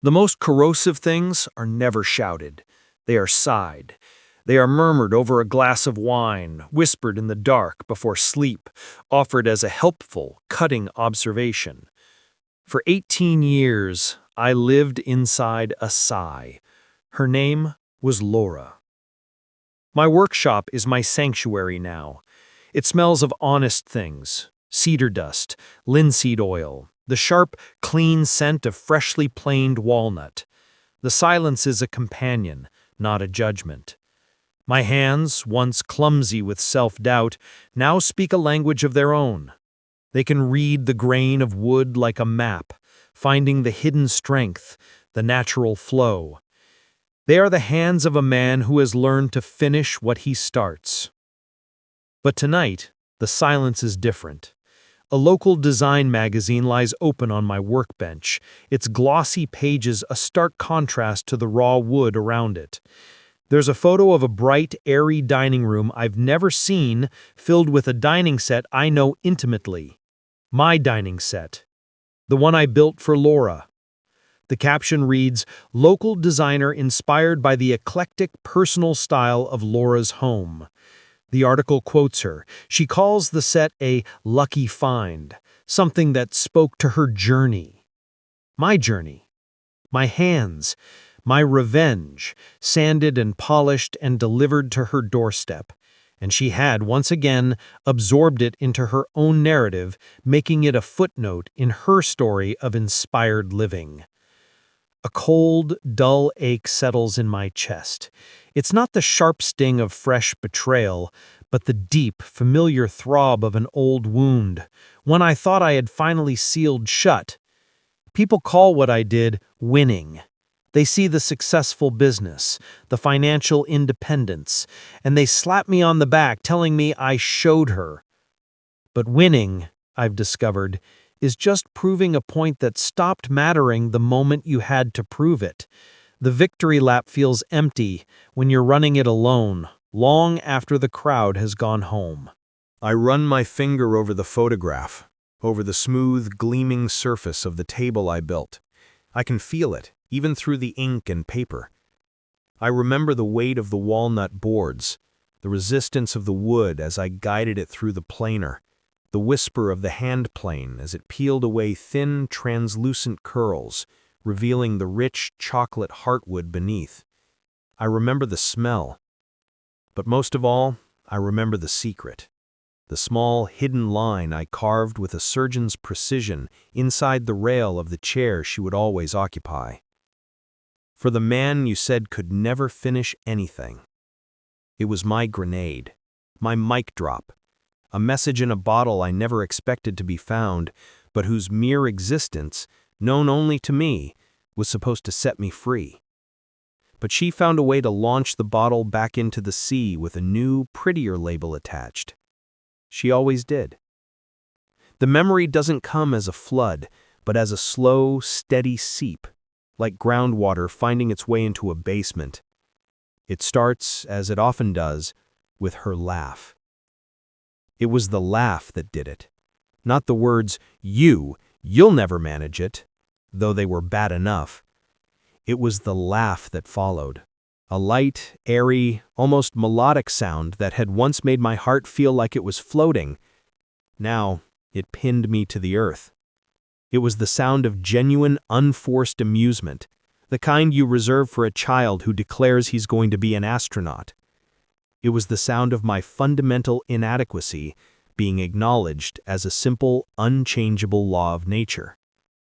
The most corrosive things are never shouted. They are sighed. They are murmured over a glass of wine, whispered in the dark before sleep, offered as a helpful, cutting observation. For 18 years, I lived inside a sigh. Her name was Laura. My workshop is my sanctuary now. It smells of honest things, cedar dust, linseed oil, the sharp, clean scent of freshly planed walnut. The silence is a companion, not a judgment. My hands, once clumsy with self-doubt, now speak a language of their own. They can read the grain of wood like a map, finding the hidden strength, the natural flow. They are the hands of a man who has learned to finish what he starts. But tonight, the silence is different. A local design magazine lies open on my workbench, its glossy pages a stark contrast to the raw wood around it. There's a photo of a bright, airy dining room I've never seen, filled with a dining set I know intimately. My dining set. The one I built for Laura. The caption reads, "Local designer inspired by the eclectic personal style of Laura's home." The article quotes her. She calls the set a lucky find, something that spoke to her journey. My journey. My hands. My revenge, sanded and polished and delivered to her doorstep. And she had, once again, absorbed it into her own narrative, making it a footnote in her story of inspired living. A cold, dull ache settles in my chest. It's not the sharp sting of fresh betrayal, but the deep, familiar throb of an old wound, one I thought I had finally sealed shut. People call what I did winning. They see the successful business, the financial independence, and they slap me on the back telling me I showed her. But winning, I've discovered, is just proving a point that stopped mattering the moment you had to prove it. The victory lap feels empty when you're running it alone, long after the crowd has gone home. I run my finger over the photograph, over the smooth, gleaming surface of the table I built. I can feel it, even through the ink and paper. I remember the weight of the walnut boards, the resistance of the wood as I guided it through the planer, the whisper of the hand plane as it peeled away thin, translucent curls, revealing the rich chocolate heartwood beneath. I remember the smell. But most of all, I remember the secret. The small, hidden line I carved with a surgeon's precision inside the rail of the chair she would always occupy. For the man you said could never finish anything. It was my grenade, my mic drop, a message in a bottle I never expected to be found, but whose mere existence, known only to me, was supposed to set me free. But she found a way to launch the bottle back into the sea with a new, prettier label attached. She always did. The memory doesn't come as a flood, but as a slow, steady seep, like groundwater finding its way into a basement. It starts, as it often does, with her laugh. It was the laugh that did it, not the words, you'll never manage it, though they were bad enough. It was the laugh that followed, a light, airy, almost melodic sound that had once made my heart feel like it was floating. Now, it pinned me to the earth. It was the sound of genuine, unforced amusement, the kind you reserve for a child who declares he's going to be an astronaut. It was the sound of my fundamental inadequacy being acknowledged as a simple, unchangeable law of nature.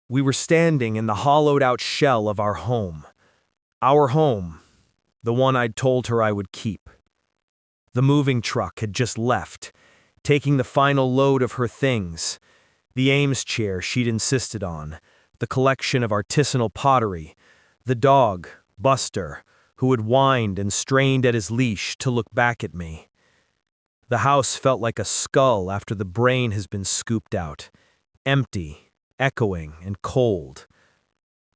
We were standing in the hollowed-out shell of our home. Our home, the one I'd told her I would keep. The moving truck had just left, taking the final load of her things. The Ames chair she'd insisted on, the collection of artisanal pottery, the dog, Buster, who had whined and strained at his leash to look back at me. The house felt like a skull after the brain has been scooped out, empty, echoing, and cold.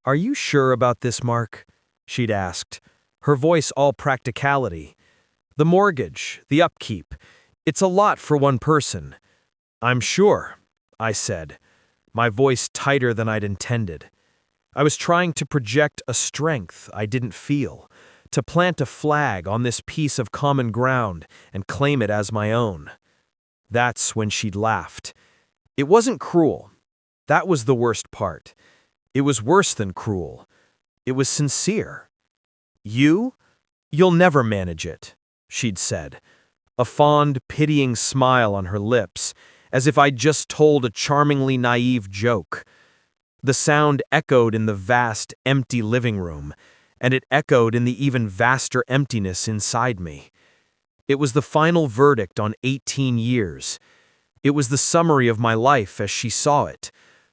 "Are you sure about this, Mark?" she'd asked, her voice all practicality. "The mortgage, the upkeep, it's a lot for one person." "I'm sure," I said, my voice tighter than I'd intended. I was trying to project a strength I didn't feel, to plant a flag on this piece of common ground and claim it as my own. That's when she'd laughed. It wasn't cruel. That was the worst part. It was worse than cruel. It was sincere. You'll never manage it, she'd said, a fond, pitying smile on her lips, as if I'd just told a charmingly naive joke. The sound echoed in the vast, empty living room, and it echoed in the even vaster emptiness inside me. It was the final verdict on 18 years. It was the summary of my life as she saw it,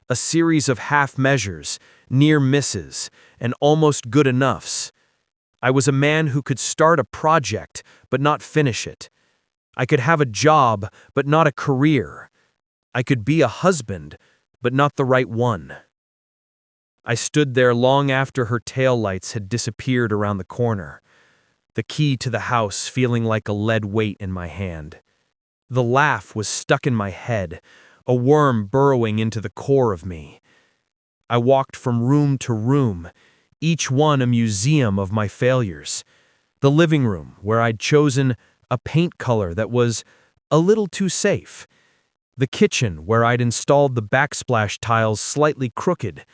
a series of half measures, near misses, and almost good enoughs. I was a man who could start a project but not finish it. I could have a job but not a career. I could be a husband but not the right one. I stood there long after her taillights had disappeared around the corner, the key to the house feeling like a lead weight in my hand. The laugh was stuck in my head, a worm burrowing into the core of me. I walked from room to room, each one a museum of my failures. The living room, where I'd chosen a paint color that was a little too safe. The kitchen, where I'd installed the backsplash tiles slightly crooked,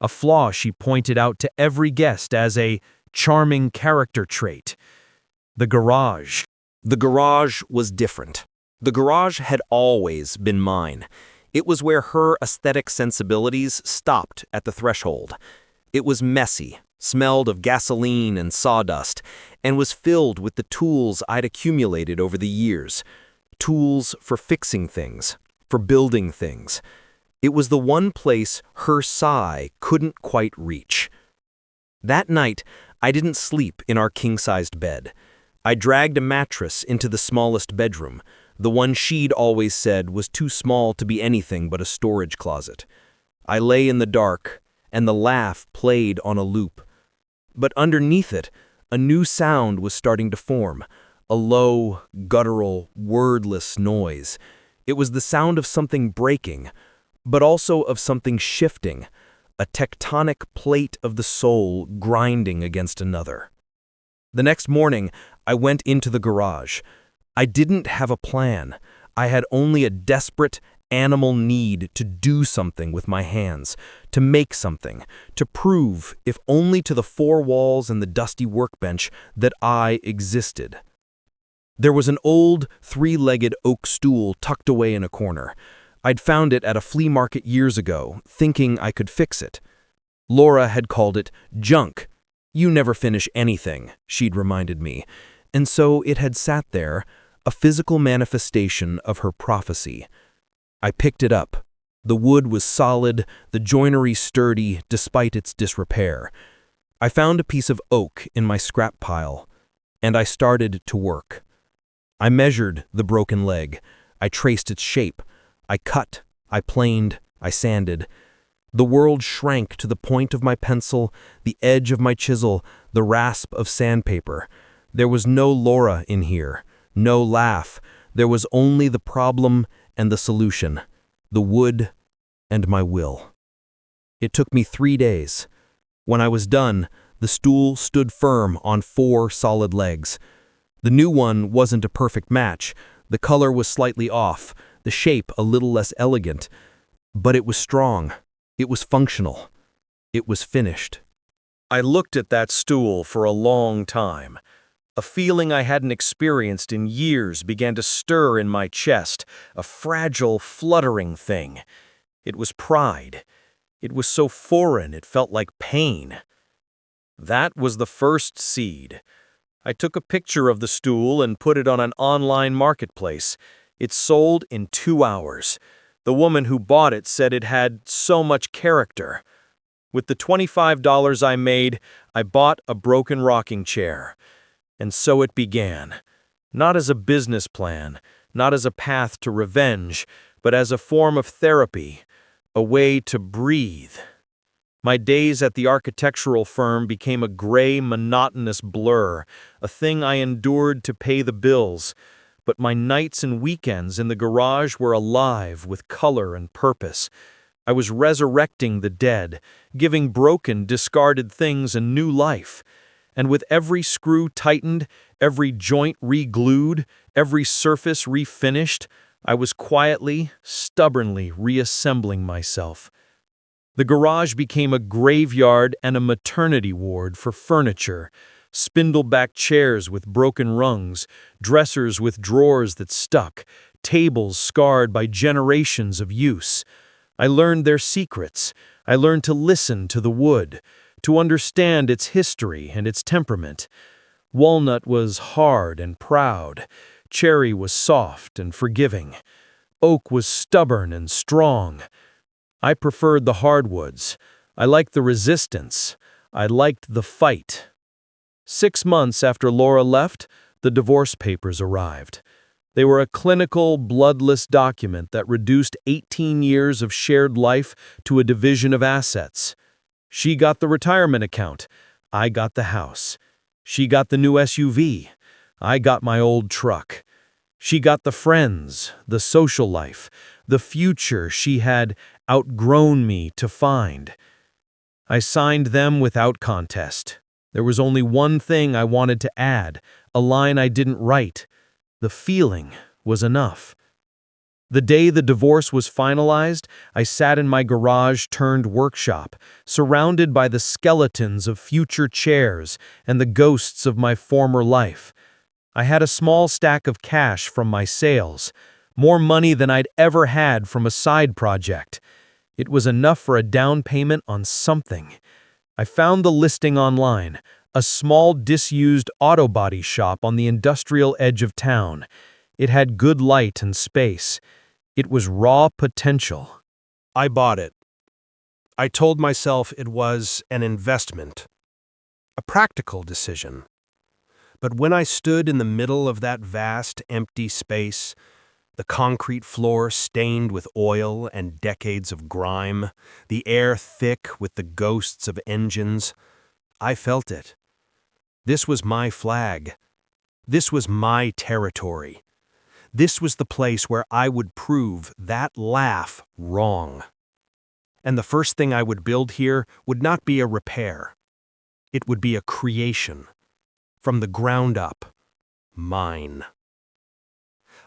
a flaw she pointed out to every guest as a charming character trait. The garage. The garage was different. The garage had always been mine. It was where her aesthetic sensibilities stopped at the threshold. It was messy, smelled of gasoline and sawdust, and was filled with the tools I'd accumulated over the years. Tools for fixing things, for building things. It was the one place her sigh couldn't quite reach. That night, I didn't sleep in our king-sized bed. I dragged a mattress into the smallest bedroom, the one she'd always said was too small to be anything but a storage closet. I lay in the dark, and the laugh played on a loop. But underneath it, a new sound was starting to form, a low, guttural, wordless noise. It was the sound of something breaking, but also of something shifting, a tectonic plate of the soul grinding against another. The next morning, I went into the garage. I didn't have a plan. I had only a desperate, animal need to do something with my hands, to make something, to prove, if only to the four walls and the dusty workbench, that I existed. There was an old, three-legged oak stool tucked away in a corner. I'd found it at a flea market years ago, thinking I could fix it. Laura had called it junk. You never finish anything, she'd reminded me, and so it had sat there, a physical manifestation of her prophecy. I picked it up. The wood was solid, the joinery sturdy despite its disrepair. I found a piece of oak in my scrap pile, and I started to work. I measured the broken leg. I traced its shape. I cut, I planed, I sanded. The world shrank to the point of my pencil, the edge of my chisel, the rasp of sandpaper. There was no Laura in here, no laugh. There was only the problem and the solution, the wood and my will. It took me 3 days. When I was done, the stool stood firm on 4 solid legs. The new one wasn't a perfect match. The color was slightly off, the shape a little less elegant, but it was strong. It was functional. It was finished. I looked at that stool for a long time. A feeling I hadn't experienced in years began to stir in my chest, a fragile, fluttering thing. It was pride. It was so foreign it felt like pain. That was the first seed. I took a picture of the stool and put it on an online marketplace. It sold in 2 hours. The woman who bought it said it had so much character. With the $25 I made, I bought a broken rocking chair. And so it began. Not as a business plan, not as a path to revenge, but as a form of therapy, a way to breathe. My days at the architectural firm became a gray, monotonous blur, a thing I endured to pay the bills. But my nights and weekends in the garage were alive with color and purpose. I was resurrecting the dead, giving broken, discarded things a new life. And with every screw tightened, every joint re-glued, every surface refinished, I was quietly, stubbornly reassembling myself. The garage became a graveyard and a maternity ward for furniture, spindle-back chairs with broken rungs, dressers with drawers that stuck, tables scarred by generations of use. I learned their secrets. I learned to listen to the wood, to understand its history and its temperament. Walnut was hard and proud. Cherry was soft and forgiving. Oak was stubborn and strong. I preferred the hardwoods. I liked the resistance. I liked the fight. 6 months after Laura left, the divorce papers arrived. They were a clinical, bloodless document that reduced 18 years of shared life to a division of assets. She got the retirement account. I got the house. She got the new SUV. I got my old truck. She got the friends, the social life, the future she had outgrown me to find. I signed them without contest. There was only one thing I wanted to add, a line I didn't write. The feeling was enough. The day the divorce was finalized, I sat in my garage-turned-workshop, surrounded by the skeletons of future chairs and the ghosts of my former life. I had a small stack of cash from my sales, more money than I'd ever had from a side project. It was enough for a down payment on something. I found the listing online, a small disused auto body shop on the industrial edge of town. It had good light and space. It was raw potential. I bought it. I told myself it was an investment, a practical decision. But when I stood in the middle of that vast, empty space, the concrete floor stained with oil and decades of grime, the air thick with the ghosts of engines, I felt it. This was my flag. This was my territory. This was the place where I would prove that laugh wrong. And the first thing I would build here would not be a repair. It would be a creation. From the ground up. Mine.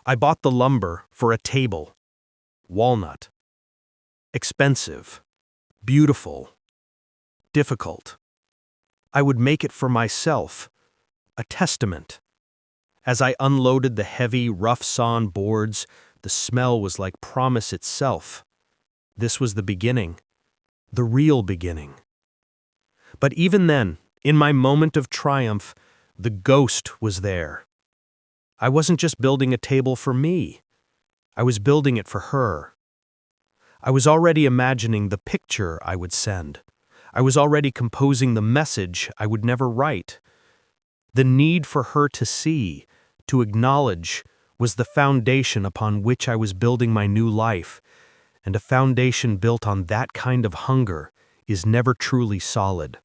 I bought the lumber for a table. Walnut. Expensive. Beautiful. Difficult. I would make it for myself. A testament. As I unloaded the heavy, rough-sawn boards, the smell was like promise itself. This was the beginning. The real beginning. But even then, in my moment of triumph, the ghost was there. I wasn't just building a table for me. I was building it for her. I was already imagining the picture I would send. I was already composing the message I would never write. The need for her to see, to acknowledge, was the foundation upon which I was building my new life, and a foundation built on that kind of hunger is never truly solid.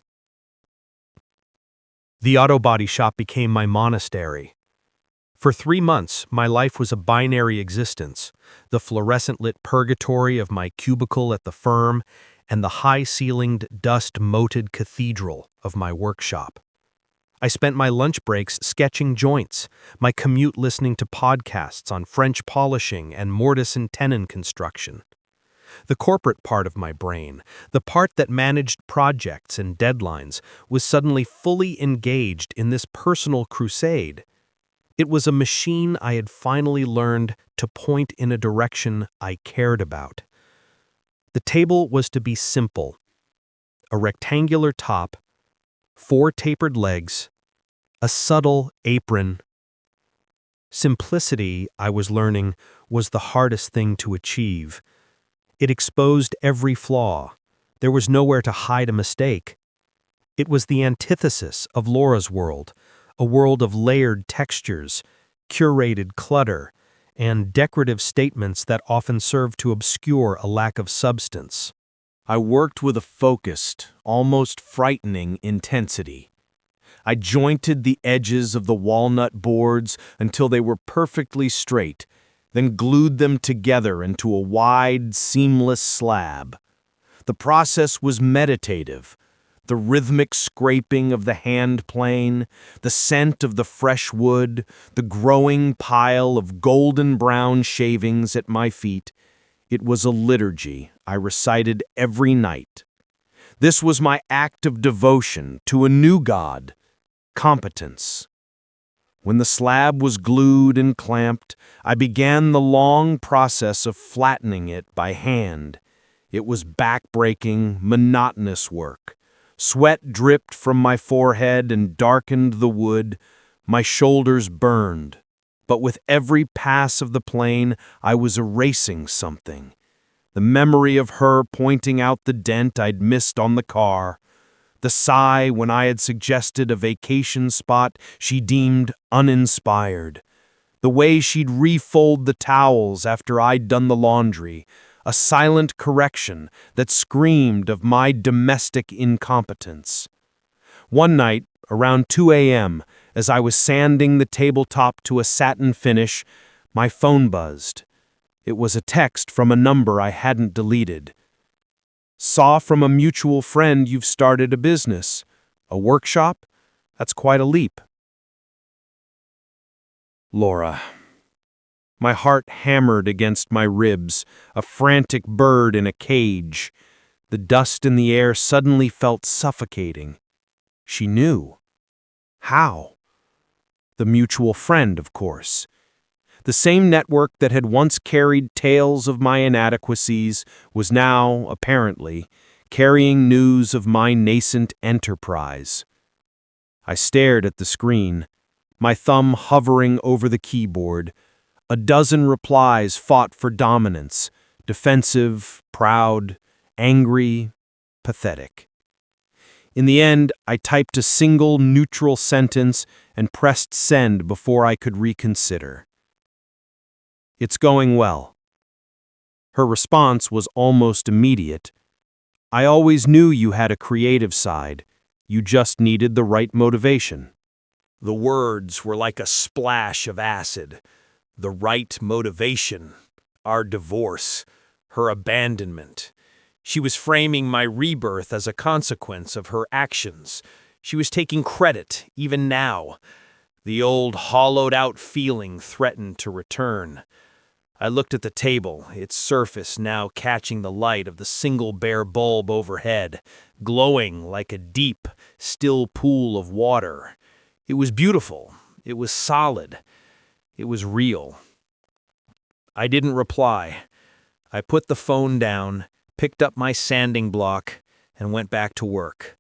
The auto body shop became my monastery. For 3 months, my life was a binary existence, the fluorescent-lit purgatory of my cubicle at the firm and the high-ceilinged, dust-moated cathedral of my workshop. I spent my lunch breaks sketching joints, my commute listening to podcasts on French polishing and mortise and tenon construction. The corporate part of my brain, the part that managed projects and deadlines, was suddenly fully engaged in this personal crusade. It was a machine I had finally learned to point in a direction I cared about. The table was to be simple. A rectangular top, 4 tapered legs, a subtle apron. Simplicity, I was learning, was the hardest thing to achieve. It exposed every flaw. There was nowhere to hide a mistake. It was the antithesis of Laura's world, a world of layered textures, curated clutter, and decorative statements that often serve to obscure a lack of substance. I worked with a focused, almost frightening intensity. I jointed the edges of the walnut boards until they were perfectly straight, then glued them together into a wide, seamless slab. The process was meditative. The rhythmic scraping of the hand plane, the scent of the fresh wood, the growing pile of golden brown shavings at my feet. It was a liturgy I recited every night. This was my act of devotion to a new god, competence. When the slab was glued and clamped, I began the long process of flattening it by hand. It was back-breaking, monotonous work. Sweat dripped from my forehead and darkened the wood. My shoulders burned. But with every pass of the plane, I was erasing something. The memory of her pointing out the dent I'd missed on the car. The sigh when I had suggested a vacation spot she deemed uninspired. The way she'd refold the towels after I'd done the laundry. A silent correction that screamed of my domestic incompetence. One night, around 2 a.m., as I was sanding the tabletop to a satin finish, my phone buzzed. It was a text from a number I hadn't deleted. Saw from a mutual friend you've started a business. A workshop? That's quite a leap. Laura. My heart hammered against my ribs, a frantic bird in a cage. The dust in the air suddenly felt suffocating. She knew. How? The mutual friend, of course. The same network that had once carried tales of my inadequacies was now, apparently, carrying news of my nascent enterprise. I stared at the screen, my thumb hovering over the keyboard. A dozen replies fought for dominance, defensive, proud, angry, pathetic. In the end, I typed a single neutral sentence and pressed send before I could reconsider. It's going well. Her response was almost immediate. I always knew you had a creative side. You just needed the right motivation. The words were like a splash of acid. The right motivation, our divorce, her abandonment. She was framing my rebirth as a consequence of her actions. She was taking credit, even now. The old hollowed-out feeling threatened to return. I looked at the table, its surface now catching the light of the single bare bulb overhead, glowing like a deep, still pool of water. It was beautiful. It was solid. It was real. I didn't reply. I put the phone down, picked up my sanding block, and went back to work.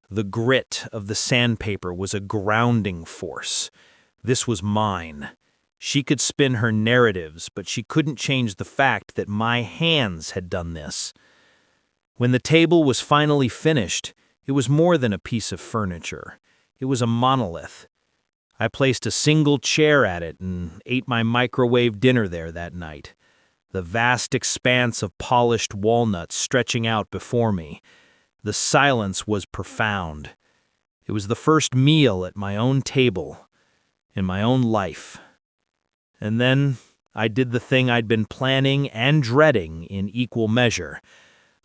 The grit of the sandpaper was a grounding force. This was mine. She could spin her narratives, but she couldn't change the fact that my hands had done this. When the table was finally finished, it was more than a piece of furniture. It was a monolith. I placed a single chair at it and ate my microwave dinner there that night. The vast expanse of polished walnuts stretching out before me. The silence was profound. It was the first meal at my own table, in my own life. And then I did the thing I'd been planning and dreading in equal measure.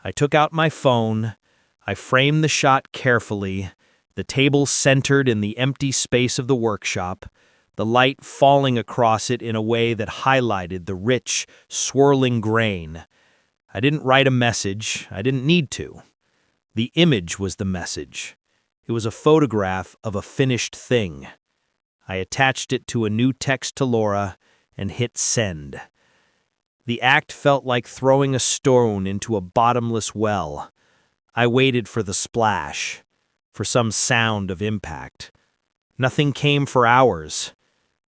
I took out my phone. I framed the shot carefully, the table centered in the empty space of the workshop, the light falling across it in a way that highlighted the rich, swirling grain. I didn't write a message. I didn't need to. The image was the message. It was a photograph of a finished thing. I attached it to a new text to Laura and hit send. The act felt like throwing a stone into a bottomless well. I waited for the splash, for some sound of impact. Nothing came for hours,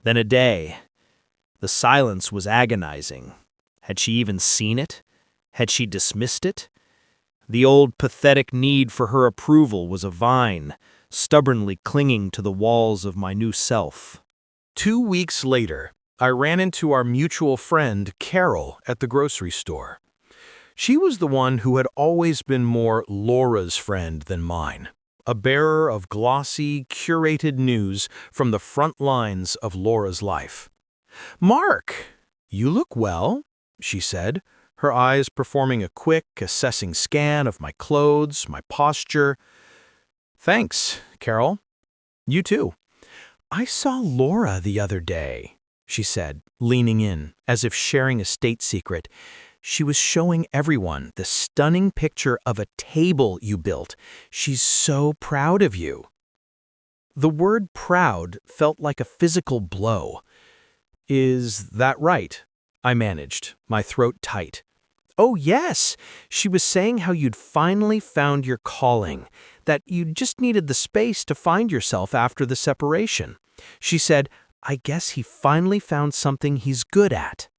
then a day. The silence was agonizing. Had she even seen it? Had she dismissed it? The old pathetic need for her approval was a vine, stubbornly clinging to the walls of my new self. 2 weeks later, I ran into our mutual friend, Carol, at the grocery store. She was the one who had always been more Laura's friend than mine, a bearer of glossy, curated news from the front lines of Laura's life. "Mark, you look well," she said, her eyes performing a quick, assessing scan of my clothes, my posture. "Thanks, Carol. You too." "I saw Laura the other day," she said, leaning in, as if sharing a state secret. "She was showing everyone the stunning picture of a table you built. She's so proud of you." The word proud felt like a physical blow. "Is that right?" I managed, my throat tight. "Oh, yes. She was saying how you'd finally found your calling, that you just needed the space to find yourself after the separation. She said, 'I guess he finally found something he's good at.'"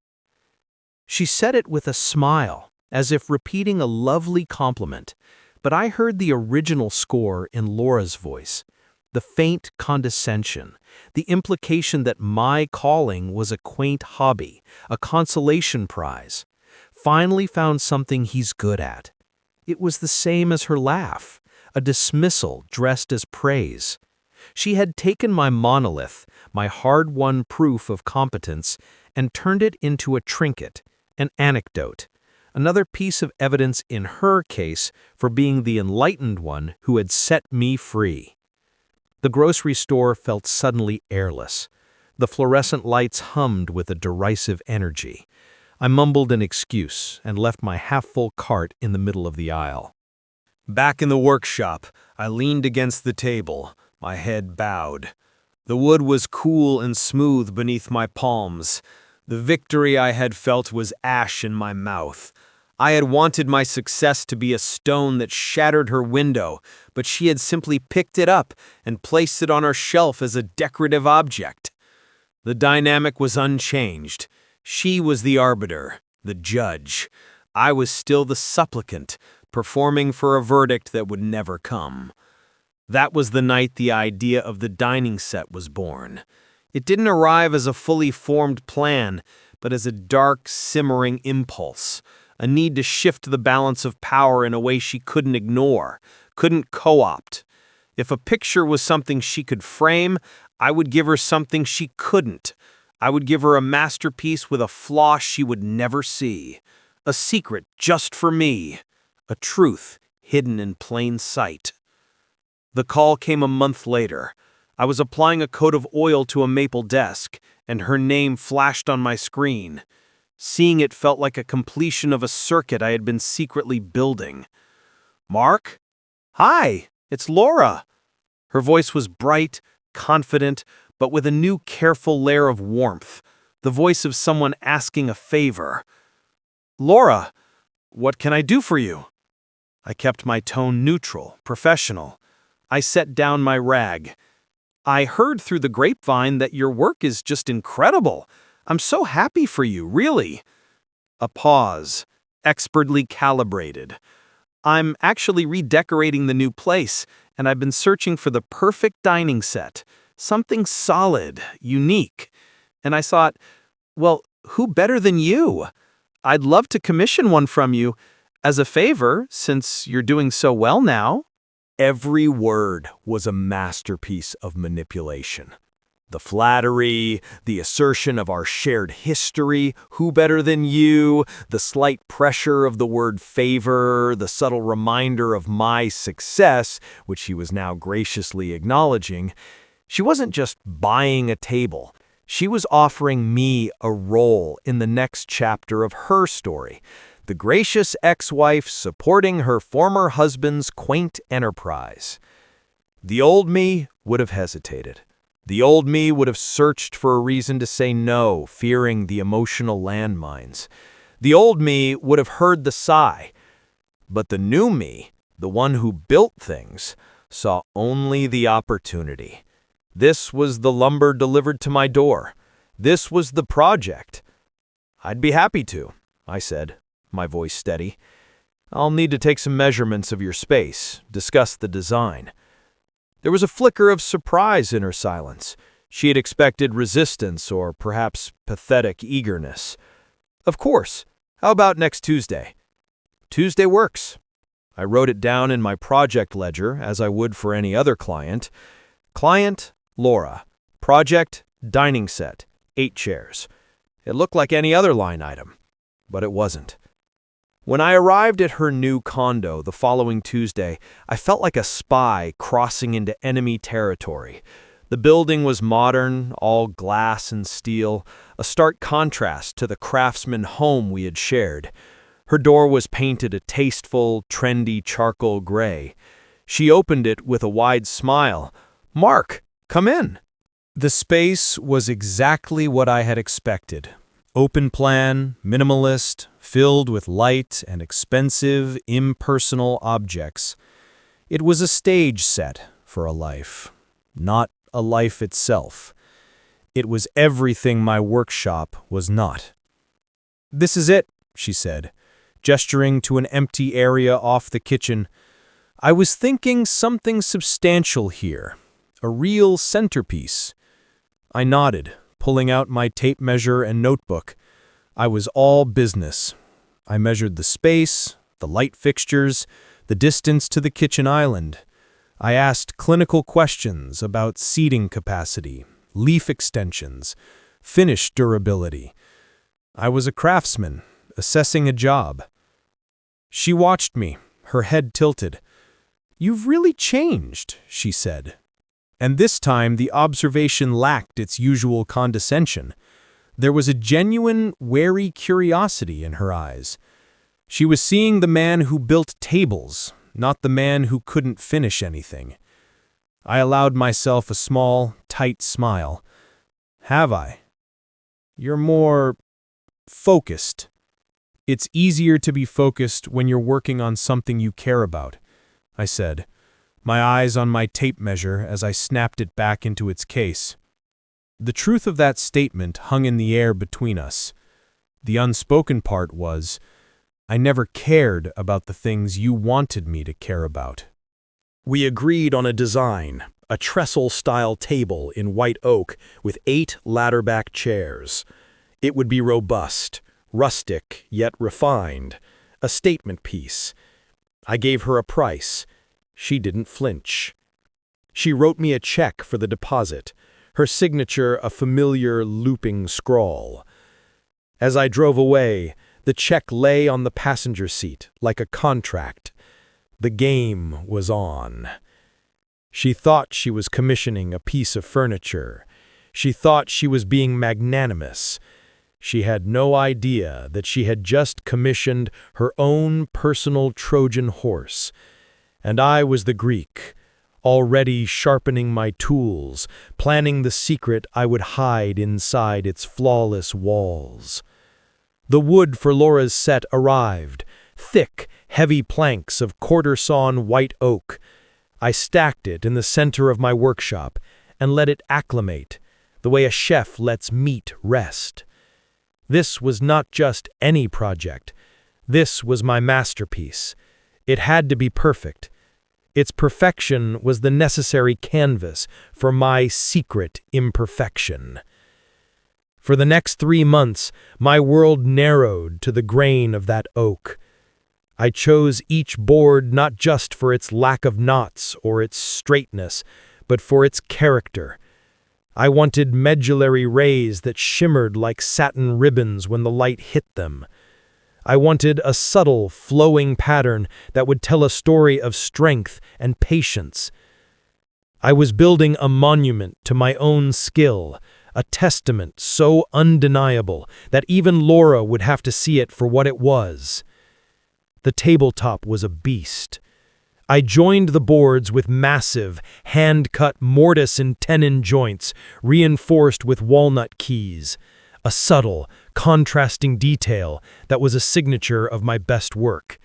She said it with a smile, as if repeating a lovely compliment, but I heard the original score in Laura's voice. The faint condescension, the implication that my calling was a quaint hobby, a consolation prize. Finally found something he's good at. It was the same as her laugh, a dismissal dressed as praise. She had taken my monolith, my hard-won proof of competence, and turned it into a trinket, an anecdote, another piece of evidence in her case for being the enlightened one who had set me free. The grocery store felt suddenly airless. The fluorescent lights hummed with a derisive energy. I mumbled an excuse and left my half-full cart in the middle of the aisle. Back in the workshop, I leaned against the table, my head bowed. The wood was cool and smooth beneath my palms. The victory I had felt was ash in my mouth. I had wanted my success to be a stone that shattered her window, but she had simply picked it up and placed it on her shelf as a decorative object. The dynamic was unchanged. She was the arbiter, the judge. I was still the supplicant, performing for a verdict that would never come. That was the night the idea of the dining set was born. It didn't arrive as a fully formed plan, but as a dark, simmering impulse, a need to shift the balance of power in a way she couldn't ignore, couldn't co-opt. If a picture was something she could frame, I would give her something she couldn't. I would give her a masterpiece with a flaw she would never see, a secret just for me, a truth hidden in plain sight. The call came a month later. I was applying a coat of oil to a maple desk, and her name flashed on my screen. Seeing it felt like a completion of a circuit I had been secretly building. "Mark? Hi, it's Laura." Her voice was bright, confident, but with a new careful layer of warmth, the voice of someone asking a favor. "Laura, what can I do for you?" I kept my tone neutral, professional. I set down my rag. "I heard through the grapevine that your work is just incredible. I'm so happy for you, really." A pause, expertly calibrated. "I'm actually redecorating the new place, and I've been searching for the perfect dining set, something solid, unique. And I thought, well, who better than you? I'd love to commission one from you as a favor, since you're doing so well now." Every word was a masterpiece of manipulation. The flattery, the assertion of our shared history, who better than you, the slight pressure of the word favor, the subtle reminder of my success, which she was now graciously acknowledging. She wasn't just buying a table. She was offering me a role in the next chapter of her story. The gracious ex-wife supporting her former husband's quaint enterprise. The old me would have hesitated. The old me would have searched for a reason to say no, fearing the emotional landmines. The old me would have heard the sigh. But the new me, the one who built things, saw only the opportunity. This was the lumber delivered to my door. This was the project. "I'd be happy to," I said, my voice steady. "I'll need to take some measurements of your space, discuss the design." There was a flicker of surprise in her silence. She had expected resistance or perhaps pathetic eagerness. "Of course. How about next Tuesday?" "Tuesday works." I wrote it down in my project ledger as I would for any other client. Client, Laura. Project, dining set, 8 chairs. It looked like any other line item, but it wasn't. When I arrived at her new condo the following Tuesday, I felt like a spy crossing into enemy territory. The building was modern, all glass and steel, a stark contrast to the craftsman home we had shared. Her door was painted a tasteful, trendy charcoal gray. She opened it with a wide smile. "Mark, come in." The space was exactly what I had expected. Open plan, minimalist, filled with light and expensive, impersonal objects. It was a stage set for a life, not a life itself. It was everything my workshop was not. "This is it," she said, gesturing to an empty area off the kitchen. "I was thinking something substantial here, a real centerpiece." I nodded, pulling out my tape measure and notebook. I was all business. I measured the space, the light fixtures, the distance to the kitchen island. I asked clinical questions about seating capacity, leaf extensions, finish durability. I was a craftsman, assessing a job. She watched me, her head tilted. "You've really changed," she said. And this time the observation lacked its usual condescension. There was a genuine, wary curiosity in her eyes. She was seeing the man who built tables, not the man who couldn't finish anything. I allowed myself a small, tight smile. "Have I?" "You're more focused." "It's easier to be focused when you're working on something you care about," I said, my eyes on my tape measure as I snapped it back into its case. The truth of that statement hung in the air between us. The unspoken part was, I never cared about the things you wanted me to care about. We agreed on a design, a trestle-style table in white oak with 8 ladder-back chairs. It would be robust, rustic yet refined, a statement piece. I gave her a price. She didn't flinch. She wrote me a check for the deposit, her signature a familiar looping scrawl. As I drove away, the check lay on the passenger seat like a contract. The game was on. She thought she was commissioning a piece of furniture. She thought she was being magnanimous. She had no idea that she had just commissioned her own personal Trojan horse. And I was the Greek, already sharpening my tools, planning the secret I would hide inside its flawless walls. The wood for Laura's set arrived, thick, heavy planks of quarter-sawn white oak. I stacked it in the center of my workshop and let it acclimate, the way a chef lets meat rest. This was not just any project. This was my masterpiece. It had to be perfect. Its perfection was the necessary canvas for my secret imperfection. For the next 3 months, my world narrowed to the grain of that oak. I chose each board not just for its lack of knots or its straightness, but for its character. I wanted medullary rays that shimmered like satin ribbons when the light hit them. I wanted a subtle, flowing pattern that would tell a story of strength and patience. I was building a monument to my own skill, a testament so undeniable that even Laura would have to see it for what it was. The tabletop was a beast. I joined the boards with massive, hand-cut mortise and tenon joints, reinforced with walnut keys. A subtle, contrasting detail that was a signature of my best work.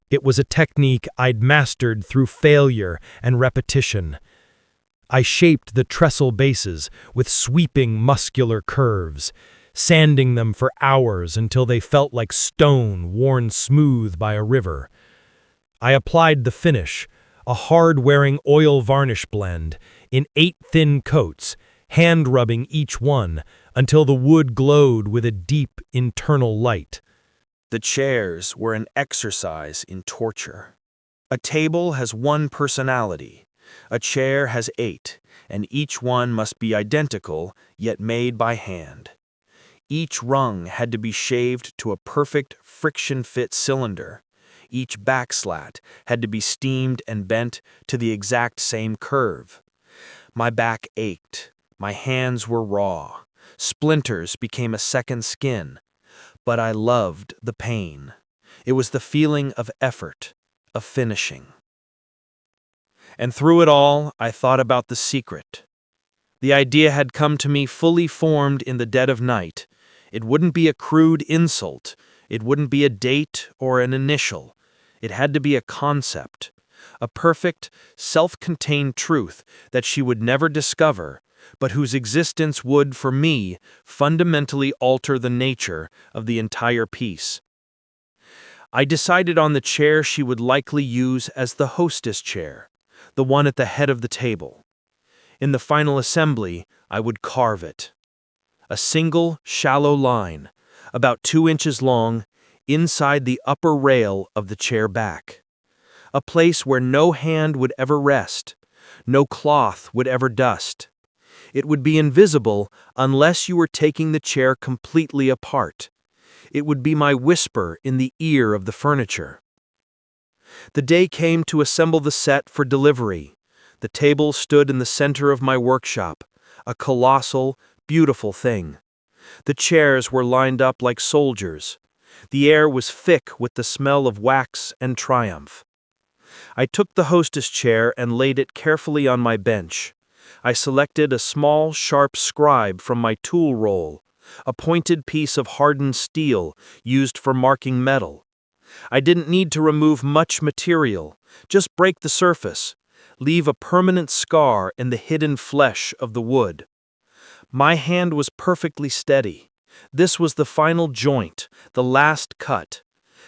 It was a technique I'd mastered through failure and repetition. I shaped the trestle bases with sweeping muscular curves, sanding them for hours until they felt like stone worn smooth by a river. I applied the finish, a hard-wearing oil varnish blend, in 8 thin coats, hand-rubbing each one until the wood glowed with a deep internal light. The chairs were an exercise in torture. A table has 1 personality. A chair has 8, and each one must be identical, yet made by hand. Each rung had to be shaved to a perfect friction-fit cylinder. Each backslat had to be steamed and bent to the exact same curve. My back ached. My hands were raw. Splinters became a second skin. But I loved the pain. It was the feeling of effort, of finishing. And through it all, I thought about the secret. The idea had come to me fully formed in the dead of night. It wouldn't be a crude insult. It wouldn't be a date or an initial. It had to be a concept, a perfect, self-contained truth that she would never discover, but whose existence would, for me, fundamentally alter the nature of the entire piece. I decided on the chair she would likely use as the hostess chair, the one at the head of the table. In the final assembly, I would carve it. A single, shallow line, about 2 inches long, inside the upper rail of the chair back. A place where no hand would ever rest, no cloth would ever dust. It would be invisible unless you were taking the chair completely apart. It would be my whisper in the ear of the furniture. The day came to assemble the set for delivery. The table stood in the center of my workshop, a colossal, beautiful thing. The chairs were lined up like soldiers. The air was thick with the smell of wax and triumph. I took the hostess chair and laid it carefully on my bench. I selected a small, sharp scribe from my tool roll, a pointed piece of hardened steel used for marking metal. I didn't need to remove much material, just break the surface, leave a permanent scar in the hidden flesh of the wood. My hand was perfectly steady. This was the final joint, the last cut.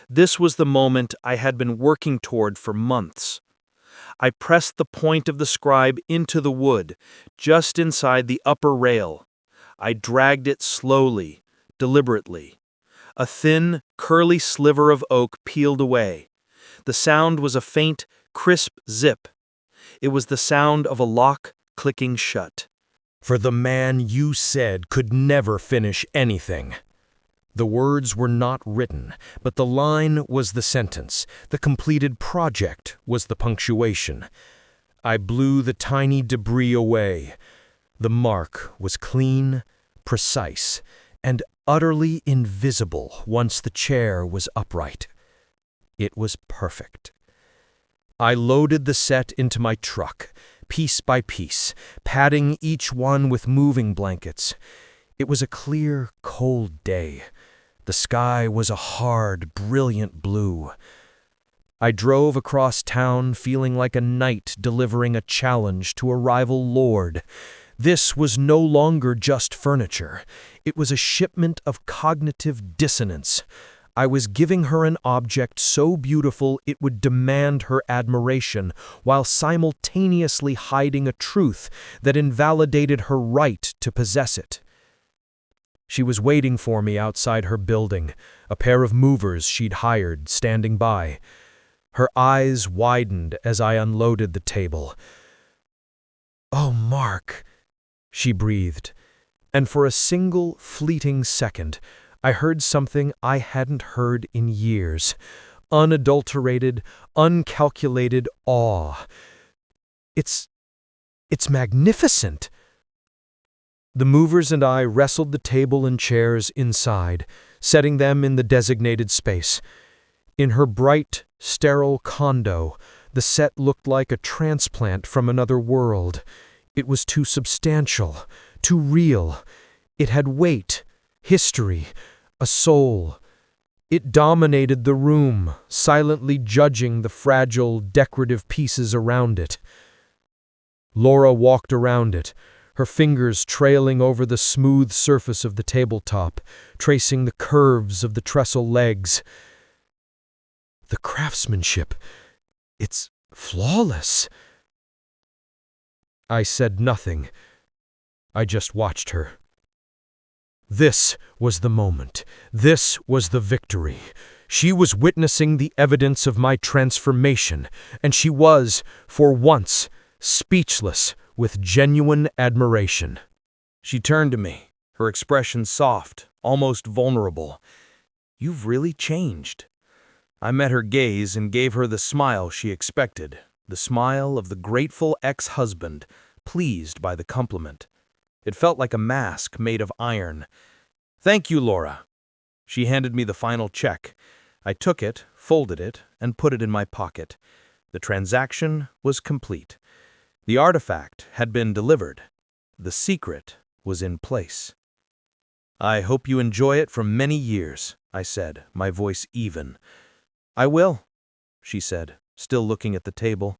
This was the moment I had been working toward for months. I pressed the point of the scribe into the wood, just inside the upper rail. I dragged it slowly, deliberately. A thin, curly sliver of oak peeled away. The sound was a faint, crisp zip. It was the sound of a lock clicking shut. For the man you said could never finish anything. The words were not written, but the line was the sentence. The completed project was the punctuation. I blew the tiny debris away. The mark was clean, precise, and utterly invisible once the chair was upright. It was perfect. I loaded the set into my truck, piece by piece, padding each one with moving blankets. It was a clear, cold day. The sky was a hard, brilliant blue. I drove across town feeling like a knight delivering a challenge to a rival lord. This was no longer just furniture. It was a shipment of cognitive dissonance. I was giving her an object so beautiful it would demand her admiration, while simultaneously hiding a truth that invalidated her right to possess it. She was waiting for me outside her building, a pair of movers she'd hired standing by. Her eyes widened as I unloaded the table. "Oh, Mark," she breathed, and for a single fleeting second, I heard something I hadn't heard in years. Unadulterated, uncalculated awe. It's magnificent. The movers and I wrestled the table and chairs inside, setting them in the designated space. In her bright, sterile condo, the set looked like a transplant from another world. It was too substantial, too real. It had weight, history, a soul. It dominated the room, silently judging the fragile, decorative pieces around it. Laura walked around it, her fingers trailing over the smooth surface of the tabletop, tracing the curves of the trestle legs. The craftsmanship, it's flawless. I said nothing. I just watched her. This was the moment. This was the victory. She was witnessing the evidence of my transformation, and she was, for once, speechless with genuine admiration. She turned to me, her expression soft, almost vulnerable. "You've really changed." I met her gaze and gave her the smile she expected, the smile of the grateful ex-husband, pleased by the compliment. It felt like a mask made of iron. "Thank you, Laura." She handed me the final check. I took it, folded it, and put it in my pocket. The transaction was complete. The artifact had been delivered. The secret was in place. "I hope you enjoy it for many years," I said, my voice even. "I will," she said, still looking at the table.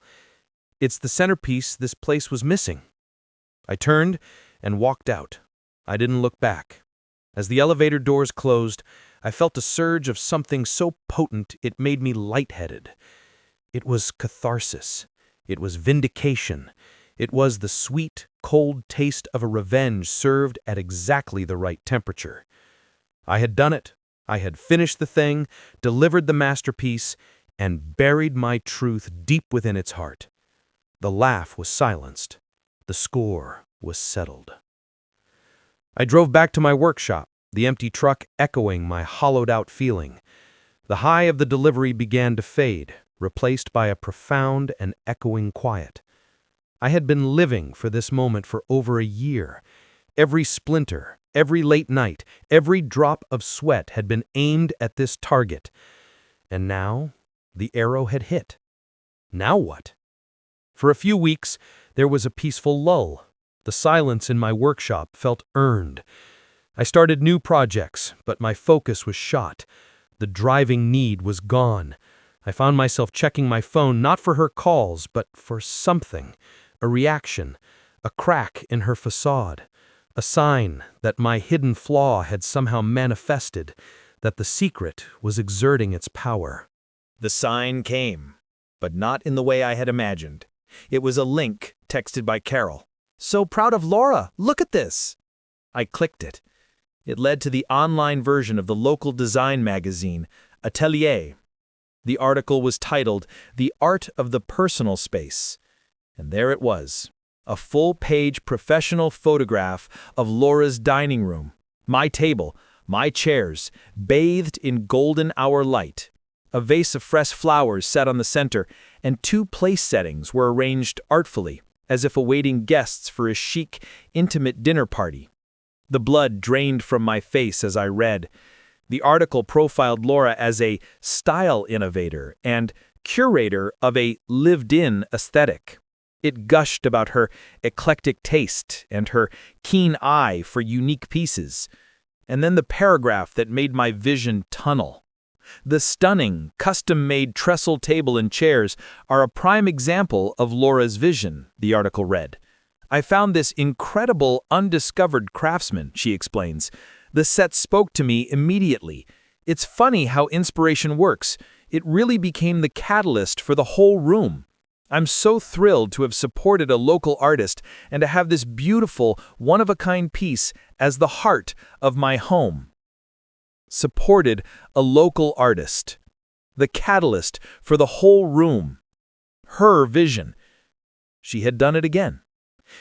"It's the centerpiece this place was missing." I turned and walked out. I didn't look back. As the elevator doors closed, I felt a surge of something so potent it made me lightheaded. It was catharsis. It was vindication. It was the sweet, cold taste of a revenge served at exactly the right temperature. I had done it. I had finished the thing, delivered the masterpiece, and buried my truth deep within its heart. The laugh was silenced. The score was settled. I drove back to my workshop, the empty truck echoing my hollowed-out feeling. The high of the delivery began to fade, replaced by a profound and echoing quiet. I had been living for this moment for over a year. Every splinter, every late night, every drop of sweat had been aimed at this target. And now, the arrow had hit. Now what? For a few weeks, there was a peaceful lull. The silence in my workshop felt earned. I started new projects, but my focus was shot. The driving need was gone. I found myself checking my phone not for her calls, but for something. A reaction, a crack in her facade, a sign that my hidden flaw had somehow manifested, that the secret was exerting its power. The sign came, but not in the way I had imagined. It was a link texted by Carol. "So proud of Laura, look at this." I clicked it. It led to the online version of the local design magazine, Atelier. The article was titled, "The Art of the Personal Space." And there it was, a full-page professional photograph of Laura's dining room, my table, my chairs, bathed in golden hour light. A vase of fresh flowers sat on the center, and 2 place settings were arranged artfully, as if awaiting guests for a chic, intimate dinner party. The blood drained from my face as I read. The article profiled Laura as a style innovator and curator of a lived-in aesthetic. It gushed about her eclectic taste and her keen eye for unique pieces. And then the paragraph that made my vision tunnel. "The stunning, custom-made trestle table and chairs are a prime example of Laura's vision," the article read. "I found this incredible, undiscovered craftsman," she explains. "The set spoke to me immediately. It's funny how inspiration works. It really became the catalyst for the whole room. I'm so thrilled to have supported a local artist and to have this beautiful, one-of-a-kind piece as the heart of my home." Supported a local artist. The catalyst for the whole room. Her vision. She had done it again.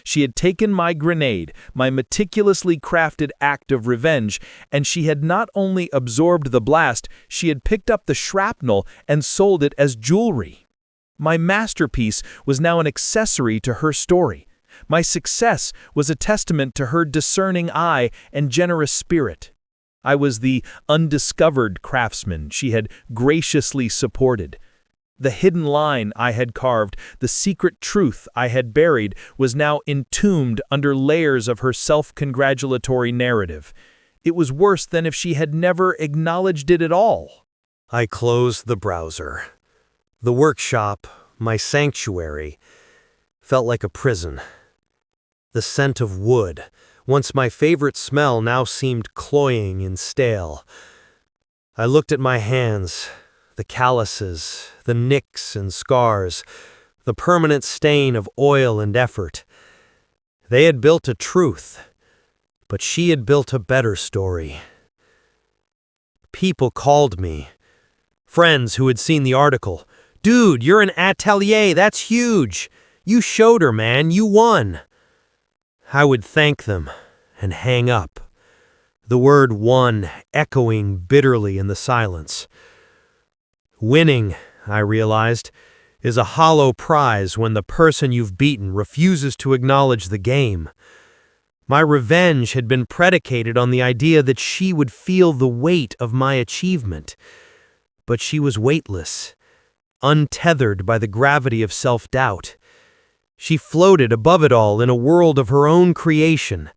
She had taken my grenade, my meticulously crafted act of revenge, and she had not only absorbed the blast, she had picked up the shrapnel and sold it as jewelry. My masterpiece was now an accessory to her story. My success was a testament to her discerning eye and generous spirit. I was the undiscovered craftsman she had graciously supported. The hidden line I had carved, the secret truth I had buried, was now entombed under layers of her self-congratulatory narrative. It was worse than if she had never acknowledged it at all. I closed the browser. The workshop, my sanctuary, felt like a prison. The scent of wood, once my favorite smell, now seemed cloying and stale. I looked at my hands, the calluses, the nicks and scars, the permanent stain of oil and effort. They had built a truth, but she had built a better story. People called me. Friends who had seen the article. "Dude, you're an atelier, that's huge. You showed her, man, you won." I would thank them and hang up. the word won echoing bitterly in the silence. Winning, I realized, is a hollow prize when the person you've beaten refuses to acknowledge the game. My revenge had been predicated on the idea that she would feel the weight of my achievement. But she was weightless, untethered by the gravity of self-doubt. She floated above it all in a world of her own creation,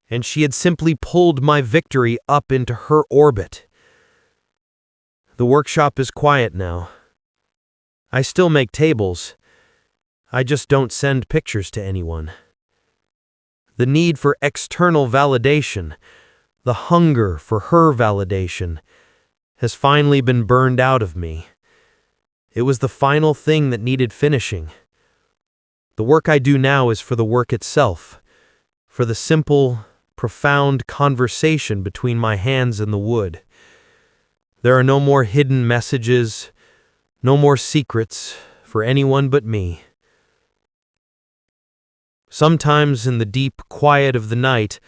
and she had simply pulled my victory up into her orbit. The workshop is quiet now. I still make tables. I just don't send pictures to anyone. The need for external validation, the hunger for her validation, has finally been burned out of me. It was the final thing that needed finishing. The work I do now is for the work itself, for the simple, profound conversation between my hands and the wood. There are no more hidden messages, no more secrets for anyone but me. Sometimes in the deep quiet of the night,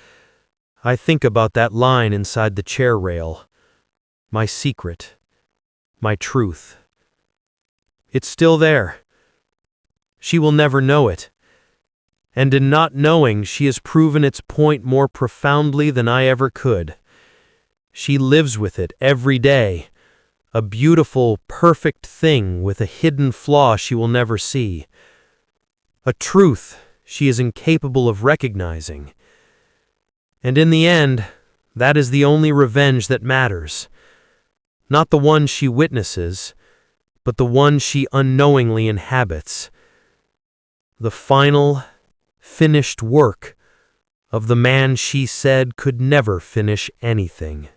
I think about that line inside the chair rail. My secret. My truth. It's still there. She will never know it. And in not knowing, she has proven its point more profoundly than I ever could. She lives with it every day. A beautiful, perfect thing with a hidden flaw she will never see. A truth she is incapable of recognizing. And in the end, that is the only revenge that matters. Not the one she witnesses, but the one she unknowingly inhabits. The final, finished work of the man she said could never finish anything.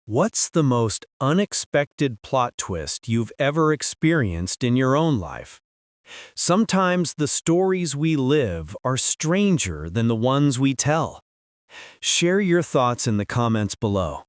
What's the most unexpected plot twist you've ever experienced in your own life? Sometimes the stories we live are stranger than the ones we tell. Share your thoughts in the comments below.